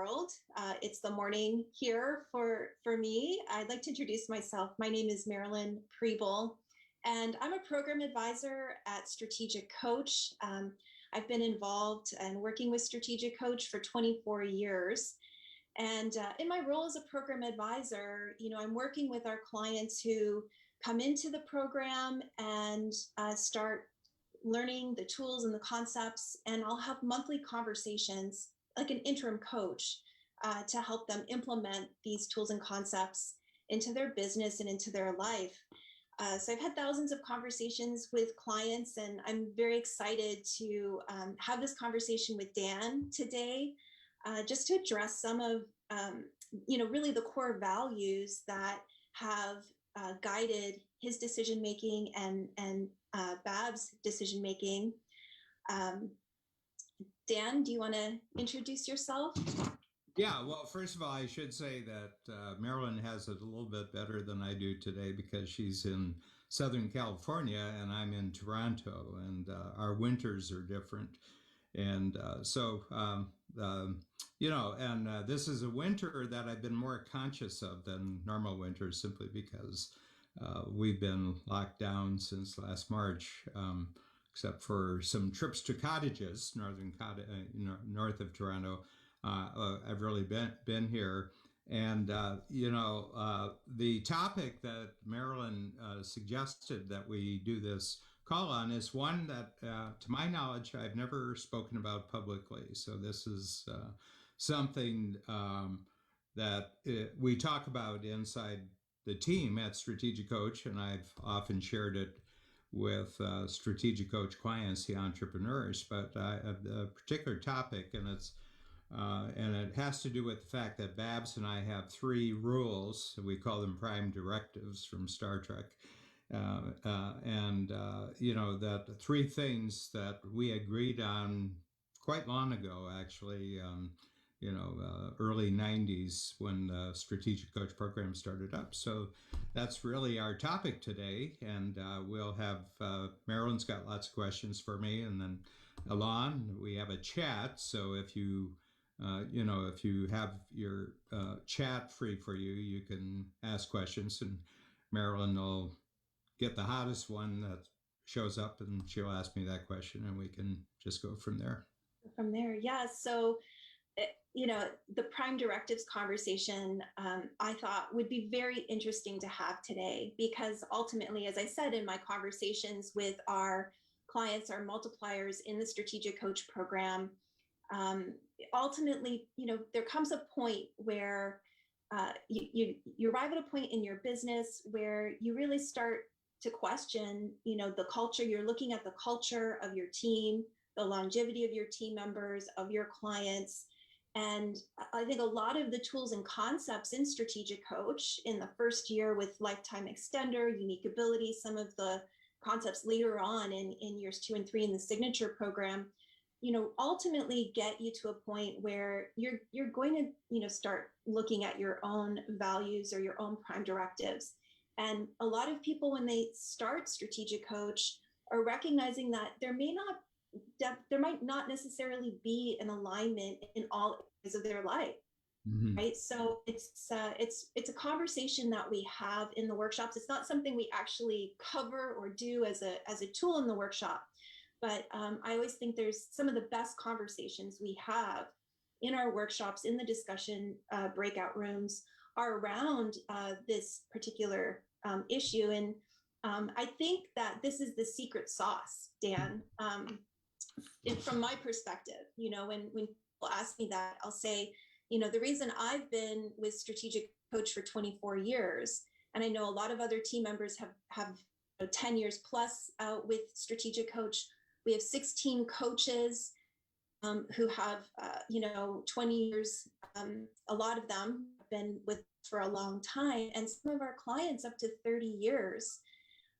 world. It's the morning here for me. I'd like to introduce myself. My name is Marilyn Preble, and I'm a program advisor at Strategic Coach. I've been involved and working with Strategic Coach for 24 years. And in my role as a program advisor, I'm working with our clients who come into the program and start learning the tools and the concepts, and I'll have monthly conversations like an interim coach to help them implement these tools and concepts into their business and into their life. So I've had thousands of conversations with clients, and I'm very excited to have this conversation with Dan today, just to address some of, really the core values that have guided his decision-making and Bab's decision-making. Dan, do you want to introduce yourself? Yeah, well, first of all, I should say that Marilyn has it a little bit better than I do today because she's in Southern California and I'm in Toronto, and our winters are different. And this is a winter that I've been more conscious of than normal winters simply because we've been locked down since last March, except for some trips to cottages, north of Toronto. I've really been here. And, the topic that Marilyn suggested that we do this call on is one that, to my knowledge, I've never spoken about publicly. So this is something that we talk about inside the team at Strategic Coach, and I've often shared it with Strategic Coach clients, the entrepreneurs. But the particular topic, and it has to do with the fact that Babs and I have three rules. We call them prime directives from Star Trek. That three things that we agreed on quite long ago, actually, early 90s when the Strategic Coach program started up. So that's really our topic today. And we'll have, Marilyn's got lots of questions for me. And then Alon, we have a chat. So if you have your chat free for you, you can ask questions, and Marilyn will get the hottest one that shows up and she'll ask me that question and we can just go from there. Yeah. So, the prime directives conversation, I thought would be very interesting to have today, because ultimately, as I said in my conversations with our clients, our multipliers in the Strategic Coach program, ultimately, there comes a point where you arrive at a point in your business where you really start to question, the culture. You're looking at the culture of your team, the longevity of your team members, of your clients. And I think a lot of the tools and concepts in Strategic Coach in the first year with lifetime extender, unique ability, some of the concepts later on in years 2 and 3 in the signature program, ultimately get you to a point where you're going to, start looking at your own values or your own prime directives. And a lot of people, when they start Strategic Coach, are recognizing that there might not necessarily be an alignment in all areas of their life. Mm-hmm. Right. So it's a conversation that we have in the workshops. It's not something we actually cover or do as a tool in the workshop. But I always think there's some of the best conversations we have in our workshops, in the discussion breakout rooms, are around this particular issue. And I think that this is the secret sauce, Dan. From my perspective, when people ask me that, I'll say, the reason I've been with Strategic Coach for 24 years, and I know a lot of other team members have 10 years plus with Strategic Coach. We have 16 coaches who have, 20 years. A lot of them have been with us for a long time, and some of our clients up to 30 years.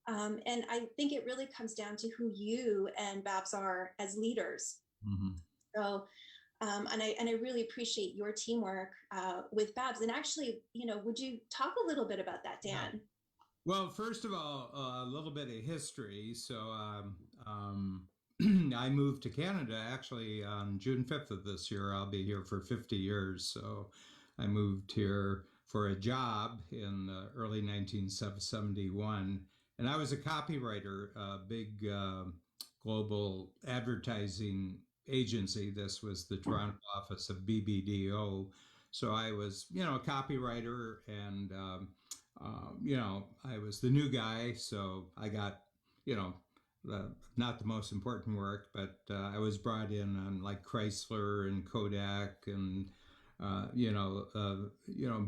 And I think it really comes down to who you and Babs are as leaders. Mm-hmm. So, and I really appreciate your teamwork with Babs. And actually, would you talk a little bit about that, Dan? Yeah. Well, first of all, a little bit of history. So I moved to Canada actually on June 5th of this year. I'll be here for 50 years. So I moved here for a job in early 1971. And I was a copywriter, a big global advertising agency. This was the Toronto office of BBDO. So I was, a copywriter, and I was the new guy. So I got, you know, not the most important work, but I was brought in on like Chrysler and Kodak and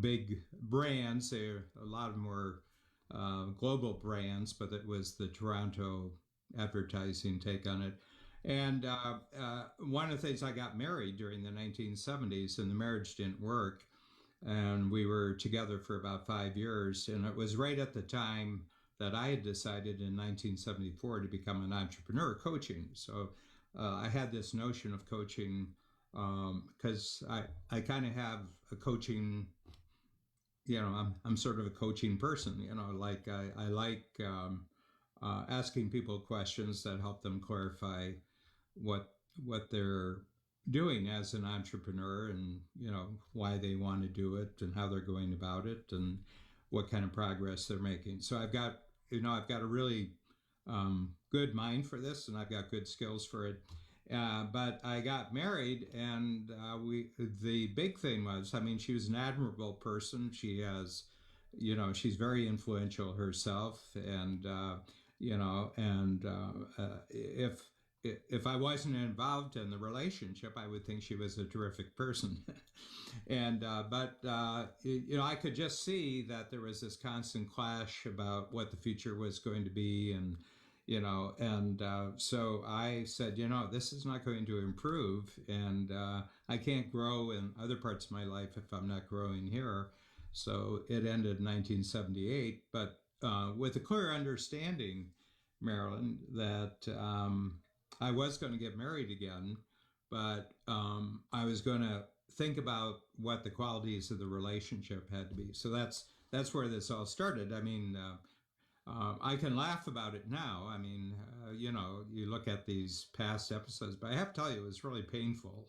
big brands. There a lot of them were global brands, but it was the Toronto advertising take on it. And one of the things, I got married during the 1970s, and the marriage didn't work. And we were together for about 5 years. And it was right at the time that I had decided in 1974 to become an entrepreneur coaching. So I had this notion of coaching because I kind of have a coaching, I'm sort of a coaching person, like I like asking people questions that help them clarify what what they're doing as an entrepreneur, and why they want to do it and how they're going about it and what kind of progress they're making. So I've got a really good mind for this, and I've got good skills for it. But I got married, and the big thing was, I mean, she was an admirable person. She has, she's very influential herself, and if I wasn't involved in the relationship, I would think she was a terrific person. I could just see that there was this constant clash about what the future was going to be, so I said, this is not going to improve, and I can't grow in other parts of my life if I'm not growing here. So it ended in 1978, but with a clear understanding, Marilyn, that I was going to get married again, but I was going to think about what the qualities of the relationship had to be. So that's where this all started. I mean, I can laugh about it now. I mean, you look at these past episodes, but I have to tell you, it was really painful.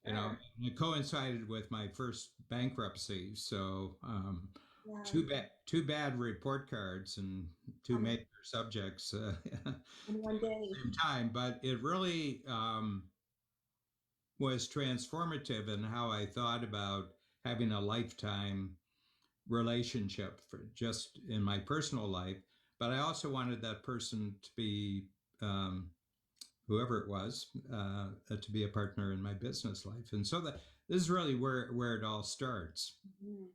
It coincided with my first bankruptcy. So Yeah. two bad report cards and two major subjects In one day. same time. But it really was transformative in how I thought about having a lifetime relationship for just in my personal life. But I also wanted that person to be whoever it was, to be a partner in my business life. And so this is really where it all starts. Mm-hmm.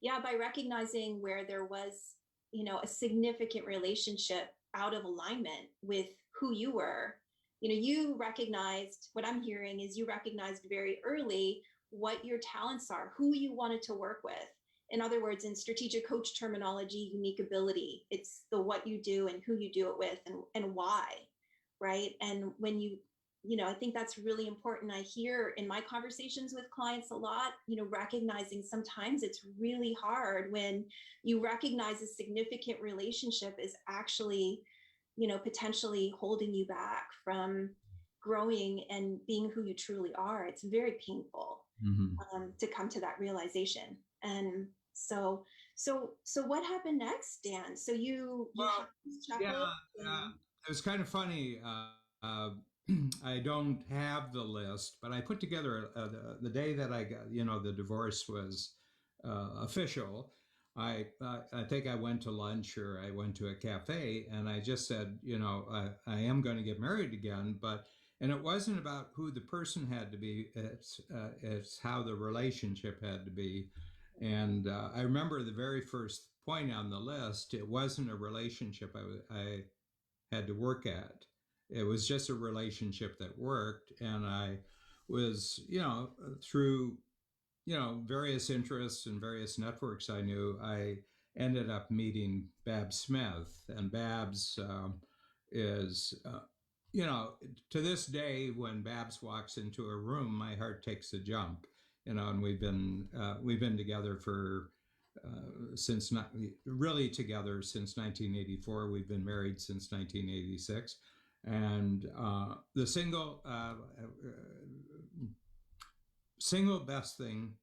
Yeah, by recognizing where there was, a significant relationship out of alignment with who you were. You recognized, what I'm hearing is you recognized very early what your talents are, who you wanted to work with. In other words, in strategic coach terminology, unique ability. It's the what you do and who you do it with, and why, right? And when I think that's really important. I hear in my conversations with clients a lot, recognizing sometimes it's really hard when you recognize a significant relationship is actually, potentially holding you back from growing and being who you truly are. It's very painful to come to that realization. And so what happened next, Dan? So you Well, have this yeah, checklist. it was kind of funny. I don't have the list, but I put together the day that I got, the divorce was official. I think I went to lunch or I went to a cafe, and I just said, I am going to get married again, and it wasn't about who the person had to be. It's how the relationship had to be. And I remember the very first point on the list, it wasn't a relationship I had to work at. It was just a relationship that worked. And I was, through, various interests and various networks I knew, I ended up meeting Babs Smith. And Babs is, to this day, when Babs walks into a room, my heart takes a jump. And we've been together for since not really together since 1984. We've been married since 1986. And the single best thing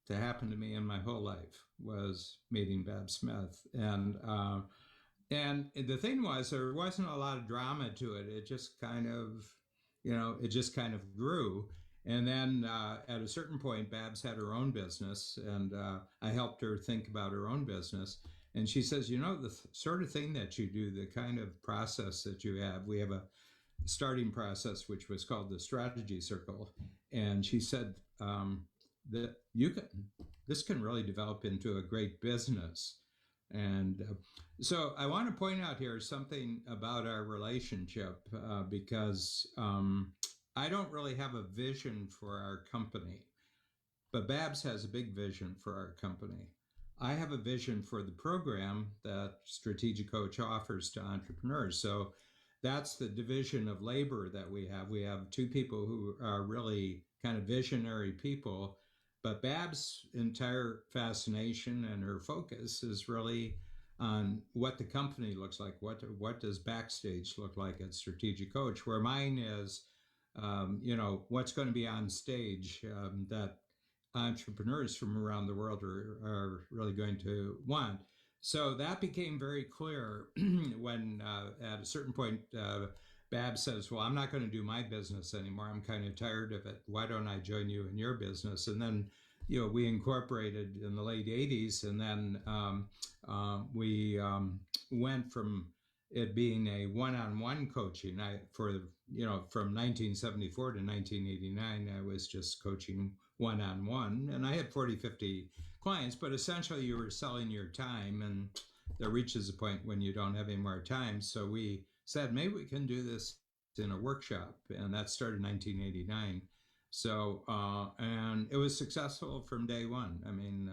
to happen to me in my whole life was meeting Bab Smith. And the thing was, there wasn't a lot of drama to it. It just kind of, it just kind of grew. And then at a certain point, Babs had her own business, and I helped her think about her own business. And she says, the sort of thing that you do, the kind of process that you have, we have a starting process, which was called the strategy circle. And she said that this can really develop into a great business. And so I want to point out here something about our relationship because I don't really have a vision for our company, but Babs has a big vision for our company. I have a vision for the program that Strategic Coach offers to entrepreneurs. So that's the division of labor that we have. We have two people who are really kind of visionary people, but Bab's entire fascination and her focus is really on what the company looks like. What does backstage look like at Strategic Coach? Where mine is, what's going to be on stage that entrepreneurs from around the world are really going to want. So that became very clear when at a certain point, Bab says, well, I'm not going to do my business anymore. I'm kind of tired of it. Why don't I join you in your business? And then, we incorporated in the late 80s, and then we went from it being a one-on-one coaching. From 1974 to 1989, I was just coaching one-on-one, and I had 40, 50 clients, but essentially you were selling your time, and there reaches a point when you don't have any more time. So we said, maybe we can do this in a workshop, and that started in 1989. So, and it was successful from day one. I mean,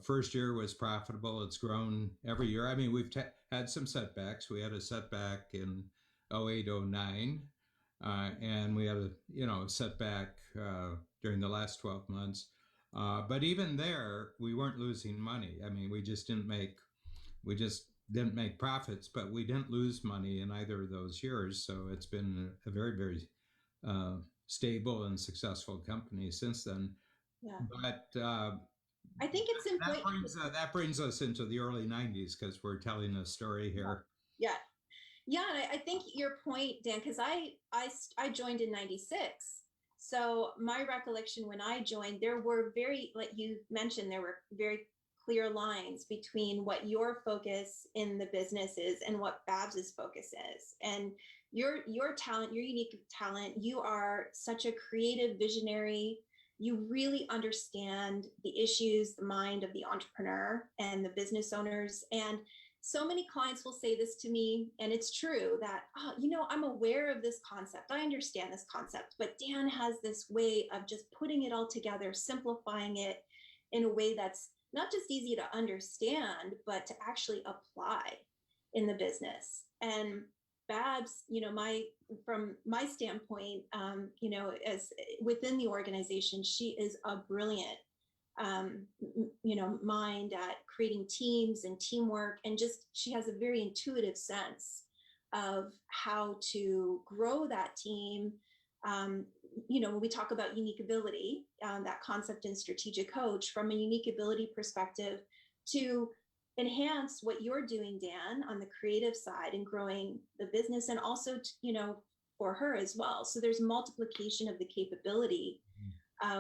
first year was profitable. It's grown every year. I mean, we've had some setbacks. We had a setback in 08, 09, and we had a setback during the last 12 months. But even there, we weren't losing money. I mean, we just didn't make profits, but we didn't lose money in either of those years. So it's been a very, very stable and successful company since then. Yeah. But I think it's important. That brings us into the early 90s because we're telling a story here. Yeah. And I think your point, Dan, because I joined in 96. So my recollection when I joined, there were like you mentioned, there were very clear lines between what your focus in the business is and what Babs's focus is. And your talent, your unique talent, you are such a creative visionary. You really understand the issues, the mind of the entrepreneur and the business owners. And so many clients will say this to me, and it's true that, I'm aware of this concept. I understand this concept, but Dan has this way of just putting it all together, simplifying it in a way that's not just easy to understand, but to actually apply in the business. And Babs, from my standpoint, as within the organization, she is a brilliant mind at creating teams and teamwork, and just she has a very intuitive sense of how to grow that team. When we talk about unique ability, that concept in Strategic Coach, from a unique ability perspective, to enhance what you're doing, Dan, on the creative side and growing the business, and also for her as well. So there's multiplication of the capability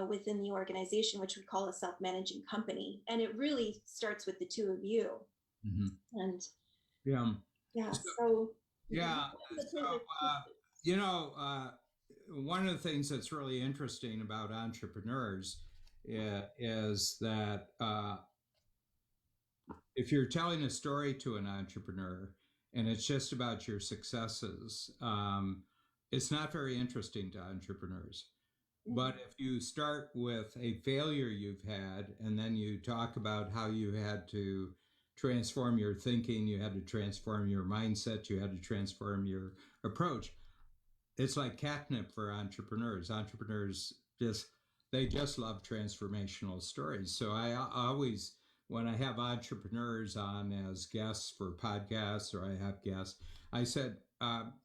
within the organization, which we call a self-managing company. And it really starts with the two of you. Mm-hmm. And one of the things that's really interesting about entrepreneurs is that if you're telling a story to an entrepreneur and it's just about your successes, it's not very interesting to entrepreneurs. But if you start with a failure you've had, and then you talk about how you had to transform your thinking, you had to transform your mindset, you had to transform your approach, it's like catnip for entrepreneurs. Entrepreneurs just love transformational stories. So I always, when I have entrepreneurs on as guests for podcasts, or I have guests, I said,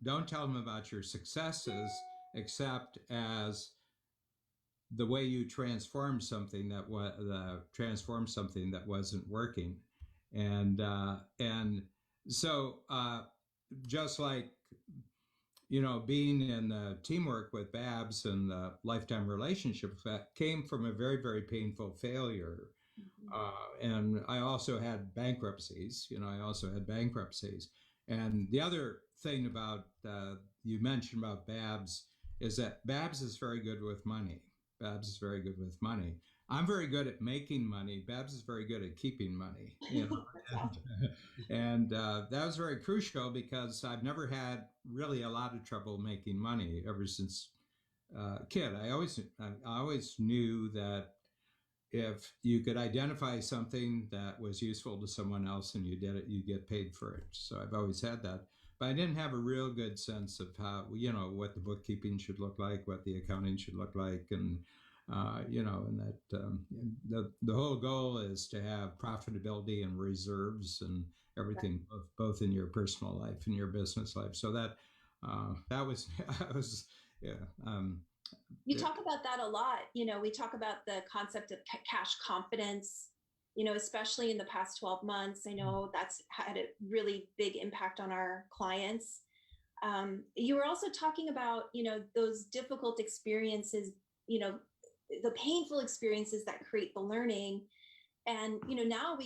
don't tell them about your successes, except as the way you transform something that wasn't working, and so just like being in teamwork with Babs and the lifetime relationship that came from a very, very painful failure. And I also had bankruptcies. And the other thing about you mentioned about Babs is that Babs is very good with money. I'm very good at making money. Babs is very good at keeping money. And that was very crucial because I've never had really a lot of trouble making money ever since kid. I always knew that if you could identify something that was useful to someone else and you did it, you get paid for it. So I've always had that. But I didn't have a real good sense of how, what the bookkeeping should look like, what the accounting should look like. And, and that the whole goal is to have profitability and reserves and everything, both in your personal life and your business life. So that was, yeah. You talk about that a lot. We talk about the concept of cash confidence, especially in the past 12 months. I know that's had a really big impact on our clients. You were also talking about, those difficult experiences, the painful experiences that create the learning. And, now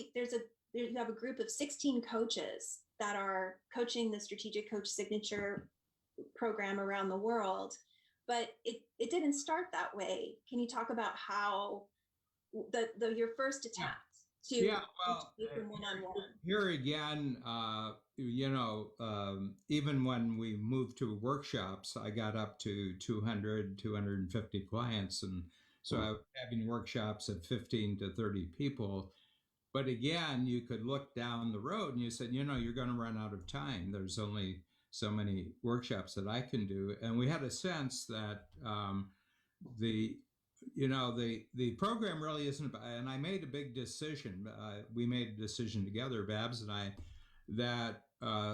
you have a group of 16 coaches that are coaching the Strategic Coach Signature program around the world. But it didn't start that way. Can you talk about how your first attempt to one-on-one? Here again, even when we moved to workshops, I got up to 200, 250 clients. And so I was having workshops of 15 to 30 people. But again, you could look down the road and you said, you're going to run out of time. There's only so many workshops that I can do. And we had a sense that the program really isn't about, and I made a big decision. We made a decision together, Babs and I, that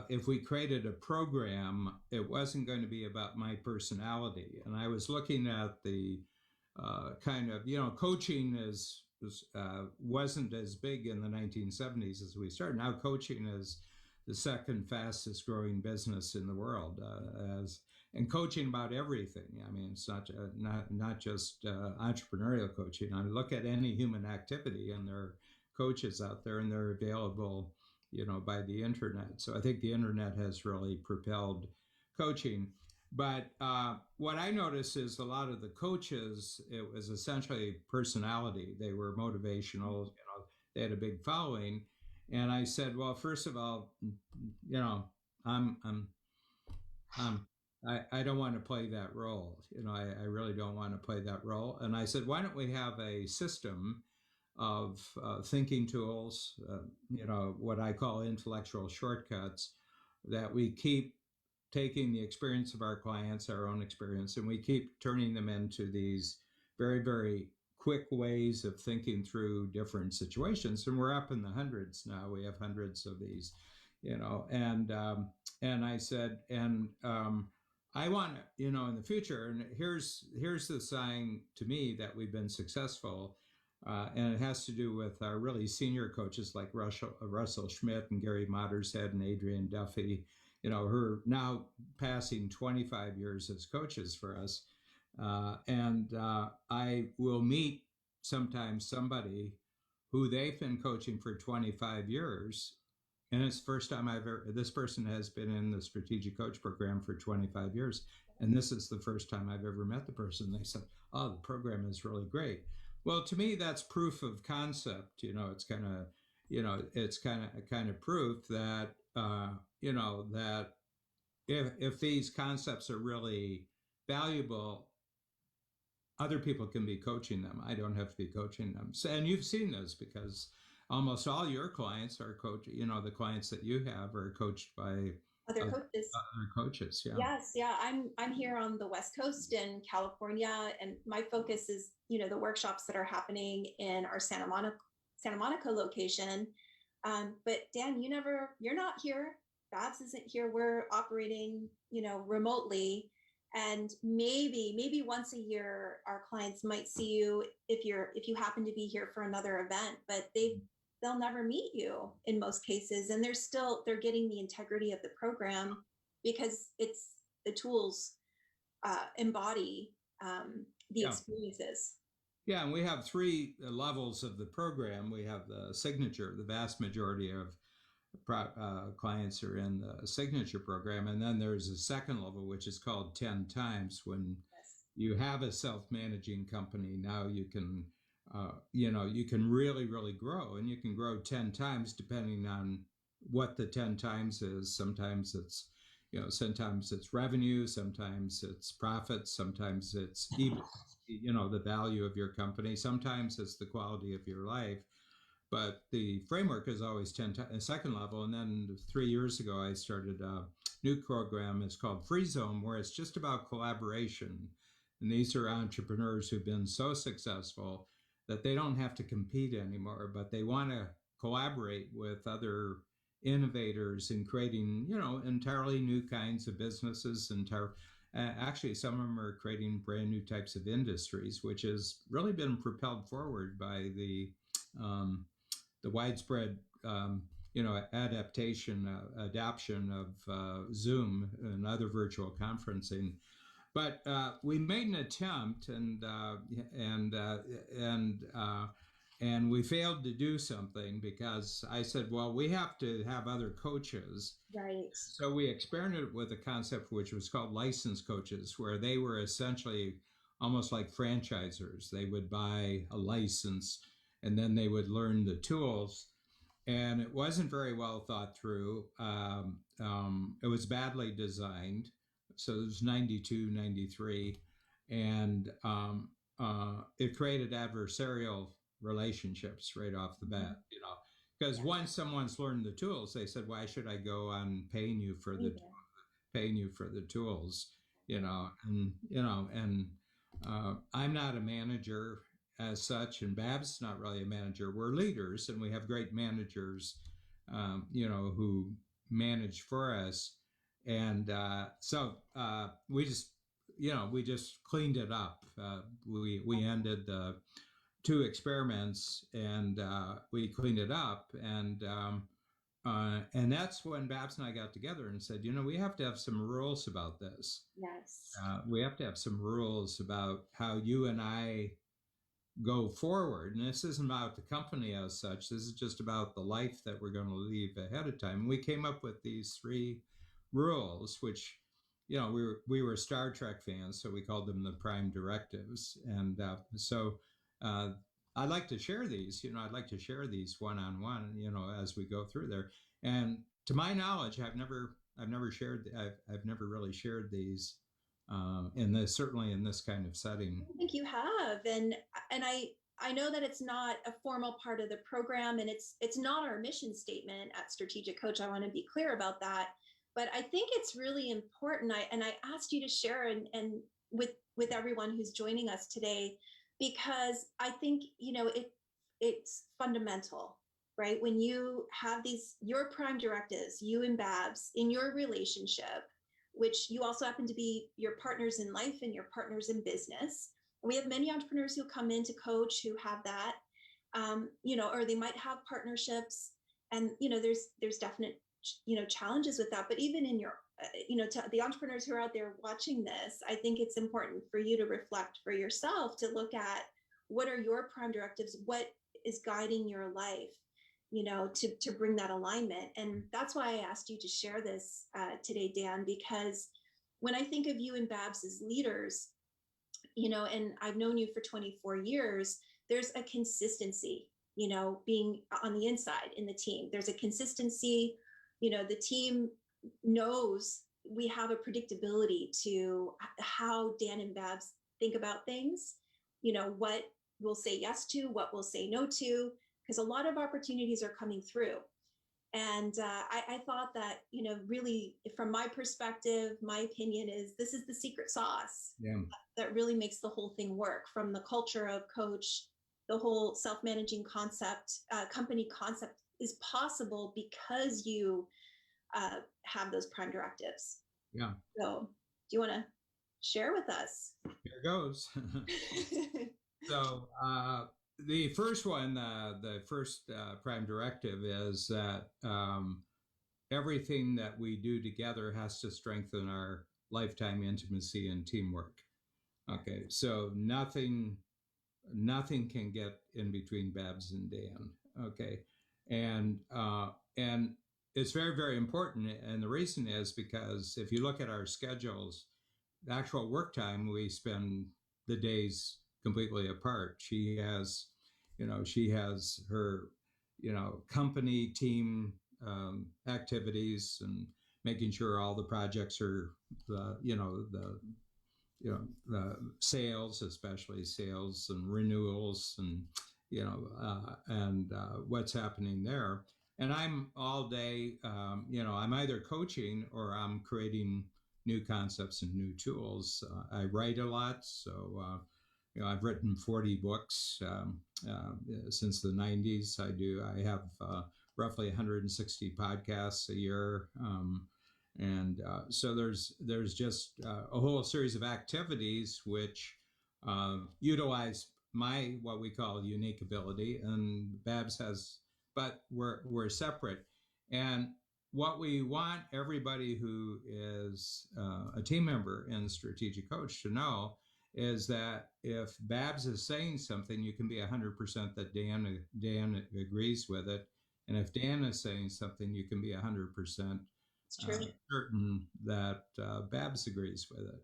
if we created a program, it wasn't going to be about my personality. And I was looking at the kind of, coaching wasn't as big in the 1970s as we started. Now coaching is the second fastest growing business in the world, and coaching about everything. I mean, it's not just entrepreneurial coaching. I look at any human activity, and there are coaches out there, and they're available, by the internet. So I think the internet has really propelled coaching. But what I noticed is a lot of the coaches, it was essentially personality. They were motivational. They had a big following. And I said, well, first of all, I don't want to play that role. I really don't want to play that role. And I said, why don't we have a system of thinking tools, what I call intellectual shortcuts, that we keep taking the experience of our clients, our own experience, and we keep turning them into these very, very quick ways of thinking through different situations. And we're up in the hundreds now. We have hundreds of these, and I said, I want to, in the future, and here's the sign to me that we've been successful. And it has to do with our really senior coaches like Russell Schmidt and Gary Mottershead and Adrian Duffy, who are now passing 25 years as coaches for us. And I will meet sometimes somebody who they've been coaching for 25 years. And it's the first time this person has been in the Strategic Coach program for 25 years. And this is the first time I've ever met the person. They said, oh, the program is really great. Well, to me, that's proof of concept. It's kind of proof that, that if these concepts are really valuable, other people can be coaching them. I don't have to be coaching them. So, and you've seen this because almost all your clients are the clients that you have are coached by other coaches. Other coaches, yeah. Yes, yeah. I'm here on the West Coast in California, and my focus is, the workshops that are happening in our Santa Monica location. But Dan, you're not here Babs isn't here. We're operating, remotely. And maybe once a year, our clients might see you if you happen to be here for another event, but they'll never meet you in most cases. And they're getting the integrity of the program because it's the tools embody the Yeah. experiences. Yeah, and we have three levels of the program. We have the signature. The vast majority of clients are in the signature program, and then there's a second level, which is called 10 times. When Yes. you have a self-managing company, now you can, you can really grow, and you can grow 10 times depending on what the 10 times is. Sometimes it's revenue, sometimes it's profits, sometimes it's even, the value of your company, sometimes it's the quality of your life. But the framework is always 10 times, second level. And then 3 years ago, I started a new program. It's called Free Zone, where it's just about collaboration. And these are entrepreneurs who've been so successful that they don't have to compete anymore, but they want to collaborate with other innovators in creating, entirely new kinds of businesses. Actually, some of them are creating brand new types of industries, which has really been propelled forward by the widespread, adoption of Zoom and other virtual conferencing. But we made an attempt, and we failed to do something because I said, well, we have to have other coaches. Right. So we experimented with a concept which was called licensed coaches, where they were essentially almost like franchisers. They would buy a license and then they would learn the tools. And it wasn't very well thought through. It was badly designed. So it was 92, 93. And it created adversarial relationships right off the bat, because once someone's learned the tools, they said, why should I go on paying you for the tools, and I'm not a manager as such, and Bab's not really a manager. We're leaders, and we have great managers, who manage for us. And so we just cleaned it up. We ended the 2 experiments, and we cleaned it up, and that's when Babs and I got together and said, we have to have some rules about this. Yes. We have to have some rules about how you and I go forward. And this isn't about the company as such. This is just about the life that we're going to leave ahead of time. And we came up with these 3 rules, which, we were Star Trek fans, so we called them the Prime Directives. And I'd like to share these. I'd like to share these one-on-one, as we go through there. And to my knowledge, I've never really shared these certainly in this kind of setting. I think you have, and I know that it's not a formal part of the program, and it's not our mission statement at Strategic Coach. I want to be clear about that, but I think it's really important. I asked you to share and with everyone who's joining us today, because I think it's fundamental, right? When you have your prime directives, you and Babs in your relationship, which you also happen to be your partners in life and your partners in business. And we have many entrepreneurs who come in to coach who have that, or they might have partnerships, and there's definite challenges with that. But even in your to the entrepreneurs who are out there watching this, I think it's important for you to reflect for yourself, to look at what are your prime directives, what is guiding your life, to bring that alignment. And that's why I asked you to share this today, Dan, because when I think of you and Babs as leaders, and I've known you for 24 years, there's a consistency, being on the inside in the team. There's a consistency, the team knows we have a predictability to how Dan and Babs think about things, what we'll say yes to, what we'll say no to, because a lot of opportunities are coming through. And I thought that, really, from my perspective, my opinion is this is the secret sauce that really makes the whole thing work. From the culture of Coach, the whole self-managing concept, company concept is possible because you have those prime directives. Yeah. So do you want to share with us? Here goes. So the first one, the first prime directive is that everything that we do together has to strengthen our lifetime intimacy and teamwork. Okay, so nothing can get in between Babs and Dan. Okay, and it's very important. And the reason is because if you look at our schedules, the actual work time, we spend the days completely apart. She has her company team activities and making sure all the projects are the sales, especially sales and renewals, and what's happening there. And I'm all day, I'm either coaching or I'm creating new concepts and new tools. I write a lot, so I've written 40 books since the 90s. I have roughly 160 podcasts a year. So there's just a whole series of activities which utilize my what we call unique ability, and Babs has, but we're separate. And what we want everybody who is a team member and strategic coach to know is that if Babs is saying something, you can be 100% that Dan agrees with it, and if Dan is saying something, you can be 100% certain that Babs agrees with it.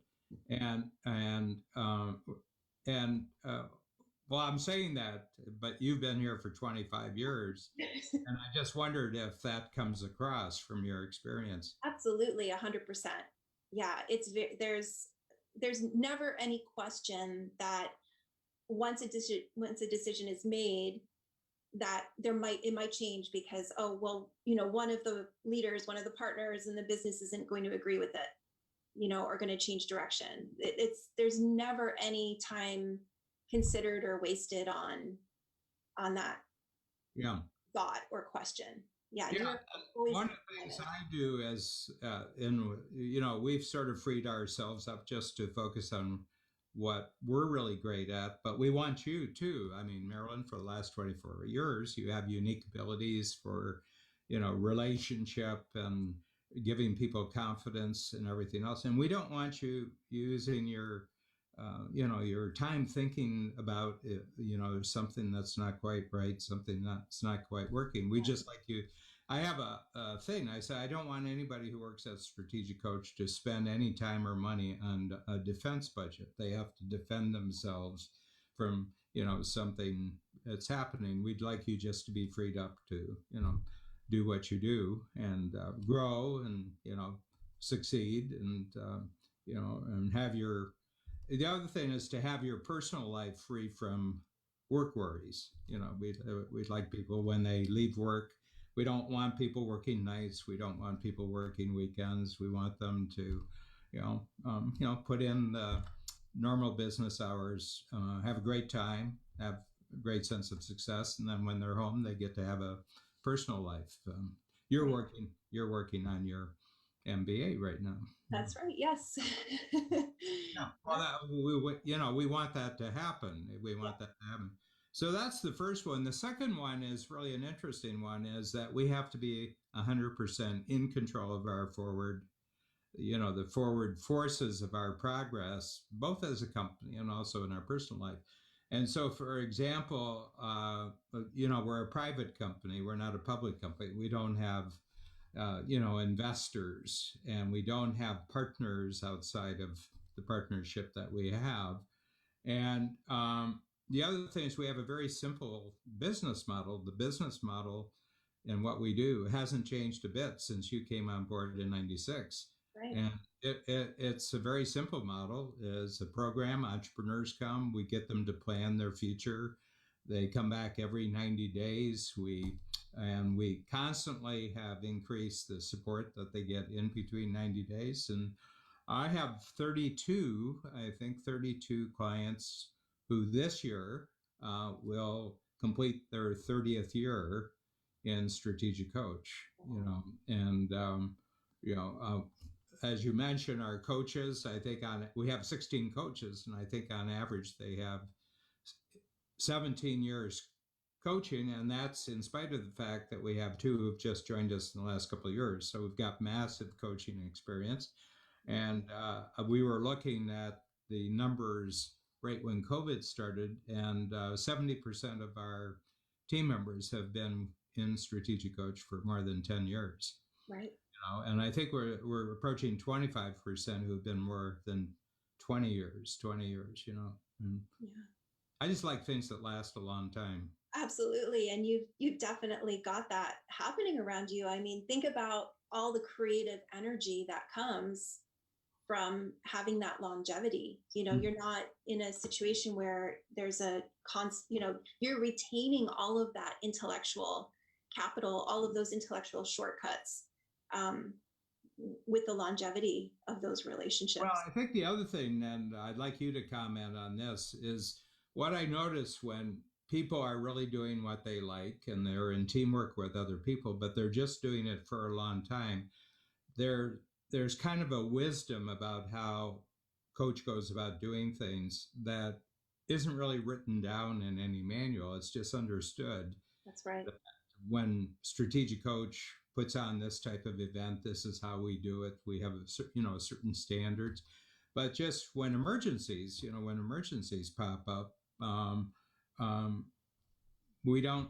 Well, I'm saying that, but you've been here for 25 years, and I just wondered if that comes across from your experience. Absolutely, 100%. Yeah, there's never any question that once a decision is made, that it might change because, oh, well, one of the leaders, one of the partners in the business isn't going to agree with it, or going to change direction. There's never any time considered or wasted on that thought or question. Yeah. One of the things I do is, we've sort of freed ourselves up just to focus on what we're really great at, but we want you too. I mean, Marilyn, for the last 24 years, you have unique abilities for, relationship and giving people confidence and everything else. And we don't want you using your time thinking about, something that's not quite right, something that's not quite working. We just like you. I have a thing. I say, I don't want anybody who works as a strategic coach to spend any time or money on a defense budget. They have to defend themselves from, something that's happening. We'd like you just to be freed up to, do what you do and grow and, succeed and, and have your, the other thing is to have your personal life free from work worries. We'd like people when they leave work. We don't want people working nights. We don't want people working weekends. We want them to, put in the normal business hours, have a great time, have a great sense of success, and then when they're home, they get to have a personal life. You're working on your MBA right now. That's right. Yes. Yeah. Well, we want that to happen. We want that to happen. So that's the first one. The second one is really an interesting one, is that we have to be 100% in control of our the forward forces of our progress, both as a company and also in our personal life. And so, for example, we're a private company. We're not a public company. We don't have, investors, and we don't have partners outside of the partnership that we have. And the other thing is we have a very simple business model. The business model and what we do hasn't changed a bit since you came on board in 96. Right. And it's a very simple model. It's a program. Entrepreneurs come, we get them to plan their future. They come back every 90 days. We constantly have increased the support that they get in between 90 days. And I have 32 clients who this year will complete their 30th year in strategic coach, and as you mentioned, our coaches, I think we have 16 coaches, and I think on average they have 17 years coaching, and that's in spite of the fact that we have two who've just joined us in the last couple of years. So we've got massive coaching experience. And we were looking at the numbers right when COVID started, and 70% of our team members have been in strategic coach for more than 10 years. Right. And I think we're approaching 25% who've been more than 20 years, and yeah. I just like things that last a long time. Absolutely. And you've definitely got that happening around you. I mean, think about all the creative energy that comes from having that longevity. You're not in a situation where there's you're retaining all of that intellectual capital, all of those intellectual shortcuts, with the longevity of those relationships. Well, I think the other thing, and I'd like you to comment on this, is what I notice when people are really doing what they like and they're in teamwork with other people, but they're just doing it for a long time. There's kind of a wisdom about how coach goes about doing things that isn't really written down in any manual. It's just understood. That's right. When strategic coach puts on this type of event, this is how we do it. We have certain standards. But just when emergencies pop up, we don't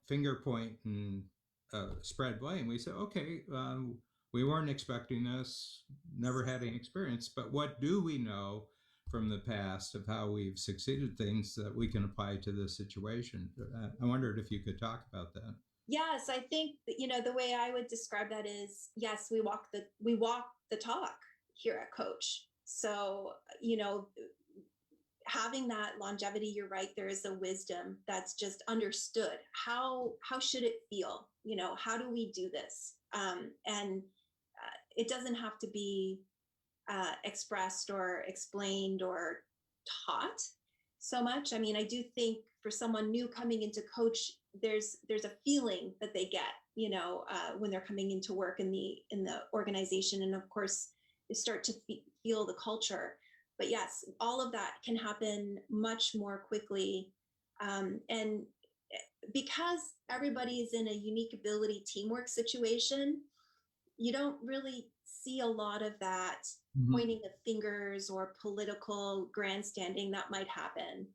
finger point and spread blame. We say, okay, we weren't expecting this, never had any experience, but what do we know from the past of how we've succeeded things that we can apply to this situation? I wondered if you could talk about that. Yes, I think that, the way I would describe that is, yes, we walk the talk here at Coach. So, having that longevity, you're right, there is a wisdom that's just understood. How should it feel? How do we do this? And it doesn't have to be expressed or explained or taught so much. I mean, I do think for someone new coming into Coach, there's a feeling that they get, when they're coming into work in the organization, and of course, they start to feel the culture. But yes, all of that can happen much more quickly, and because everybody's in a unique ability teamwork situation, you don't really see a lot of that pointing of fingers or political grandstanding that might happen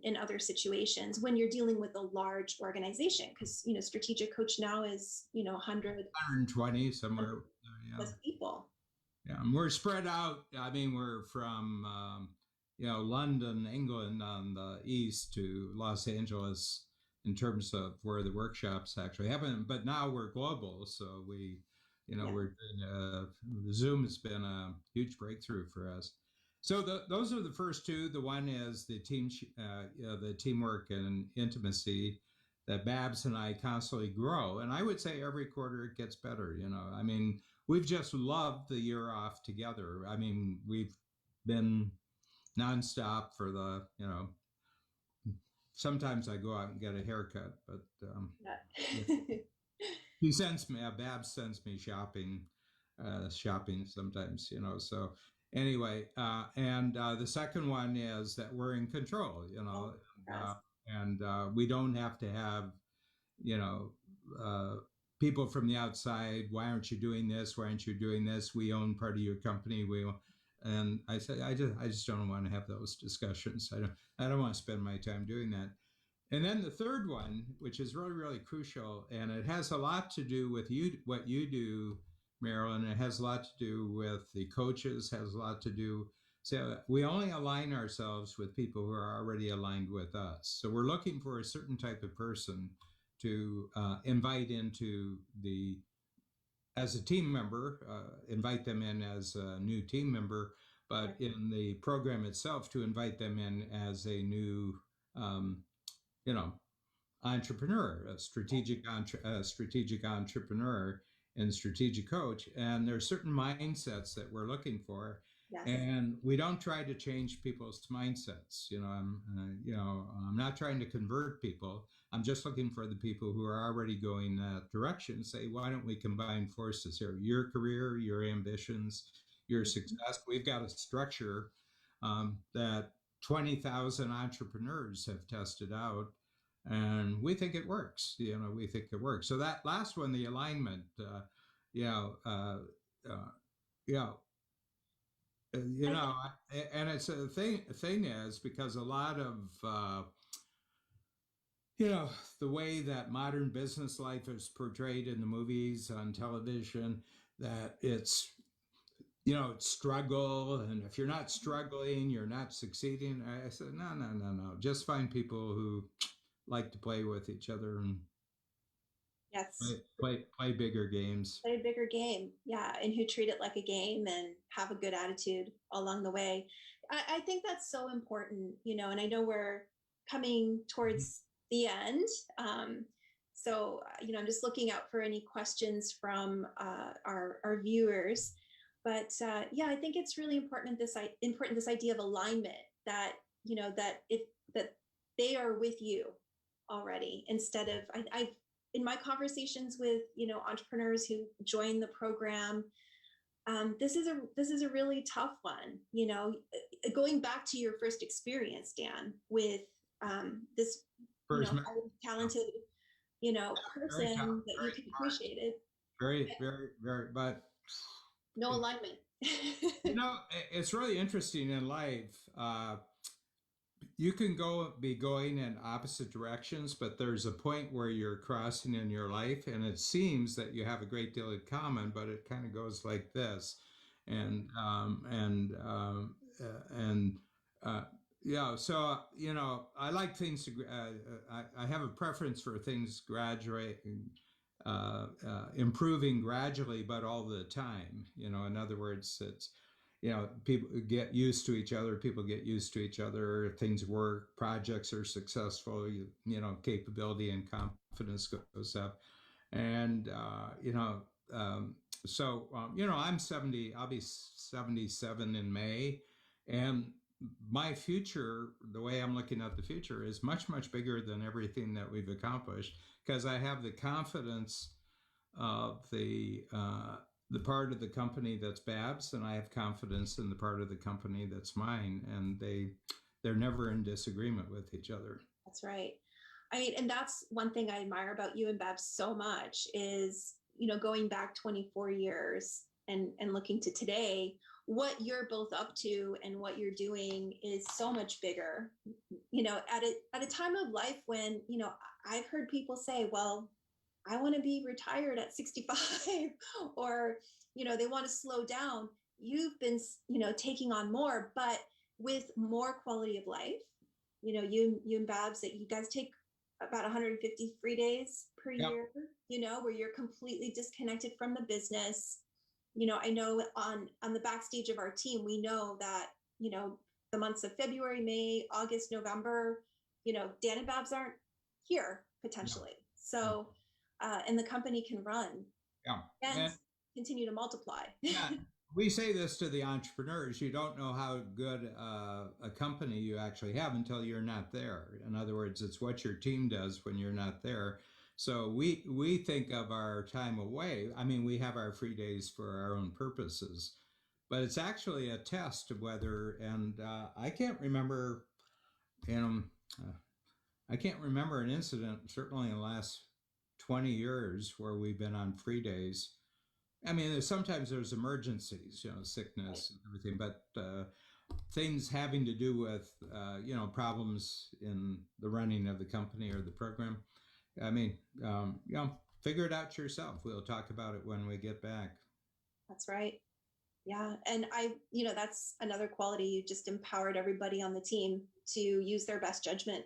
in other situations when you're dealing with a large organization, because strategic coach now is 120 somewhere plus people. Yeah, and we're spread out. I mean, we're from London, England on the east to Los Angeles in terms of where the workshops actually happen. But now we're global, so we're doing Zoom has been a huge breakthrough for us. So those are the first two. The one is the the teamwork and intimacy that Babs and I constantly grow. And I would say every quarter it gets better. I mean, we've just loved the year off together. I mean, we've been nonstop for the, sometimes I go out and get a haircut, but Babs sends me shopping sometimes, so anyway, and the second one is that we're in control, and we don't have to have, people from the outside. Why aren't you doing this? Why aren't you doing this? We own part of your company. And I said, I just don't want to have those discussions. I don't want to spend my time doing that. And then the third one, which is really, really crucial, and it has a lot to do with what you do, Marilyn. It has a lot to do with the coaches, has a lot to do. So we only align ourselves with people who are already aligned with us. So we're looking for a certain type of person to invite into as a team member, invite them in as a new team member, but in the program itself to invite them in as a new, entrepreneur, a strategic entrepreneur and strategic coach. And there are certain mindsets that we're looking for. Yes. and we don't try to change people's mindsets. I'm not trying to convert people. I'm just looking for the people who are already going that direction. Say, why don't we combine forces here? Your career, your ambitions, your Mhm. success. We've got a structure that 20,000 entrepreneurs have tested out, and we think it works. We think it works. So that last one, the alignment, you know, uh, uh, yeah, I think and it's a thing is because a lot of the way that modern business life is portrayed in the movies on television, that it's struggle, and if you're not struggling, you're not succeeding. I said, no, no, no, no, just find people who like to play with each other and yes. play bigger games. Play a bigger game. Yeah. And who treat it like a game and have a good attitude along the way. I think that's so important, and I know we're coming Mhm. towards the end. I'm just looking out for any questions from our viewers. But yeah, I think it's really important this idea of alignment, that if that they are with you already, instead of I've in my conversations with entrepreneurs who join the program, this is a really tough one. Going back to your first experience, Dan, with this First, highly talented very tough, person that you very can hard, appreciate it, very, very, very, but no alignment. it's really interesting in life. You can be going in opposite directions, but there's a point where you're crossing in your life, and it seems that you have a great deal in common, but it kind of goes like this, and and uh, yeah. So I like things to. I have a preference for things graduating. Improving gradually, but all the time. In other words, it's people get used to each other. People get used to each other. Things work. Projects are successful. Capability and confidence goes up, and I'm 70. I'll be 77 in May, and my future, the way I'm looking at the future, is much, much bigger than everything that we've accomplished, because I have the confidence of the part of the company that's Babs, and I have confidence in the part of the company that's mine, and they're never in disagreement with each other. That's right. I mean, and that's one thing I admire about you and Babs so much is, going back 24 years and looking to today, what you're both up to and what you're doing is so much bigger. At a time of life when, I've heard people say, well, I want to be retired at 65, or, they want to slow down. You've been, taking on more, but with more quality of life. You and Babs, that you guys take about 150 free days per Yep. year, where you're completely disconnected from the business. I know on the backstage of our team, we know that, the months of February, May, August, November, Dan and Babs aren't here Yeah. potentially. Yeah. So, and the company can run Yeah. and And continue to multiply. yeah, we say this to the entrepreneurs: you don't know how good a company you actually have until you're not there. In other words, it's what your team does when you're not there. So we think of our time away. I mean, we have our free days for our own purposes, but it's actually a test of whether. And I can't remember, you know, uh, I can't remember an incident, certainly in the last 20 years, where we've been on free days. I mean, sometimes there's emergencies, Right. sickness and everything, but things having to do with, problems in the running of the company or the program. I mean, figure it out yourself. We'll talk about it when we get back. That's right. Yeah. And that's another quality. You just empowered everybody on the team to use their best judgment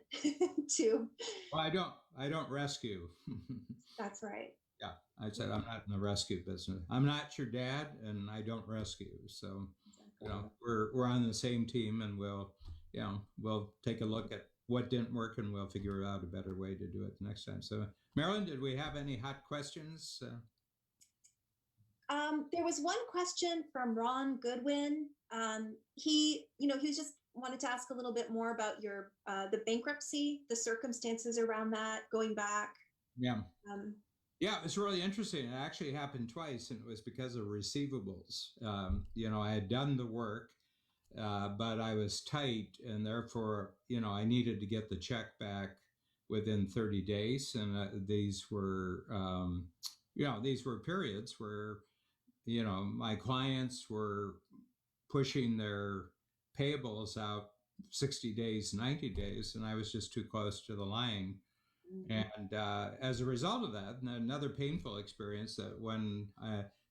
to. Well, I don't rescue. That's right. Yeah, I said I'm not in the rescue business. I'm not your dad, and I don't rescue. So, Exactly. we're on the same team, and we'll take a look at what didn't work, and we'll figure out a better way to do it next time. So, Marilyn, did we have any hot questions? There was one question from Ron Goodwin. He was just wanted to ask a little bit more about your the bankruptcy, the circumstances around that, going back. Yeah. Um, Yeah, it was really interesting. It actually happened twice, and it was because of receivables. I had done the work, but I was tight, and therefore, I needed to get the check back within 30 days. And these were periods where, my clients were pushing their payables out 60 days, 90 days, and I was just too close to the line. And as a result of that, another painful experience that when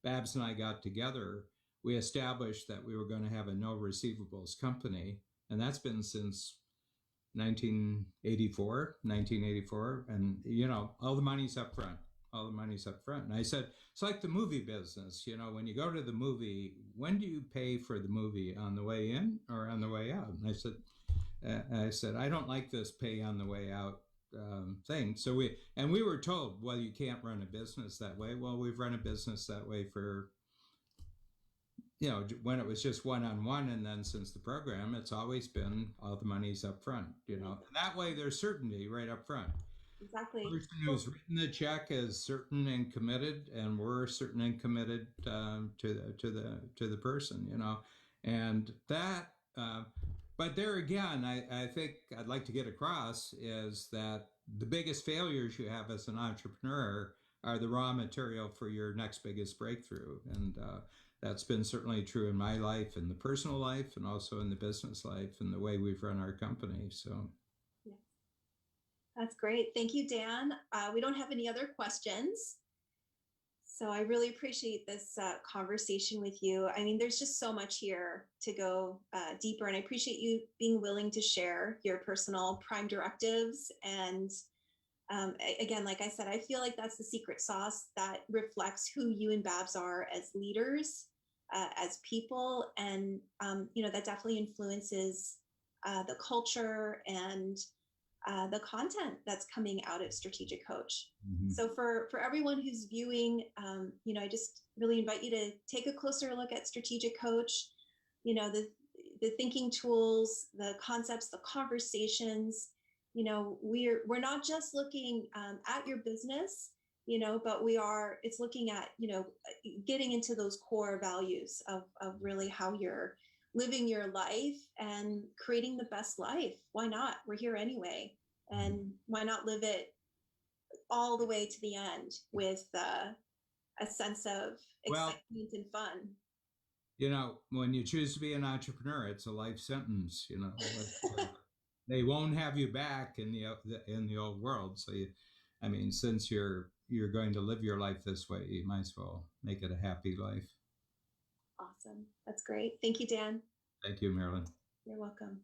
Babs and I got together, we established that we were going to have a no receivables company. And that's been since 1984. And, all the money's up front. All the money's up front. And I said, it's like the movie business. When you go to the movie, when do you pay for the movie, on the way in or on the way out? And I said, I don't like this pay on the way out thing. So we were told, well, you can't run a business that way. Well, we've run a business that way for, when it was just one-on-one, and then since the program, it's always been all the money's up front. And that way there's certainty right up front. exactly. The person who's written the check is certain and committed, and we're certain and committed to the person, and that. But there again, I think I'd like to get across is that the biggest failures you have as an entrepreneur are the raw material for your next biggest breakthrough. And that's been certainly true in my life, in the personal life, and also in the business life, and the way we've run our company. So. Yeah. That's great. Thank you, Dan. We don't have any other questions. So I really appreciate this conversation with you. I mean, there's just so much here to go deeper, and I appreciate you being willing to share your personal prime directives. And again, like I said, I feel like that's the secret sauce that reflects who you and Babs are as leaders, as people, and that definitely influences the culture and the content that's coming out of Strategic Coach. Mm-hmm. So for everyone who's viewing, I just really invite you to take a closer look at Strategic Coach, the thinking tools, the concepts, the conversations. We're not just looking at your business, but it's looking at, getting into those core values of really how you're living your life and creating the best life. Why not? We're here anyway. And why not live it all the way to the end with a sense of excitement and fun? When you choose to be an entrepreneur, it's a life sentence, they won't have you back in the old world. So since you're going to live your life this way, you might as well make it a happy life. Awesome. That's great. Thank you, Dan. Thank you, Marilyn. You're welcome.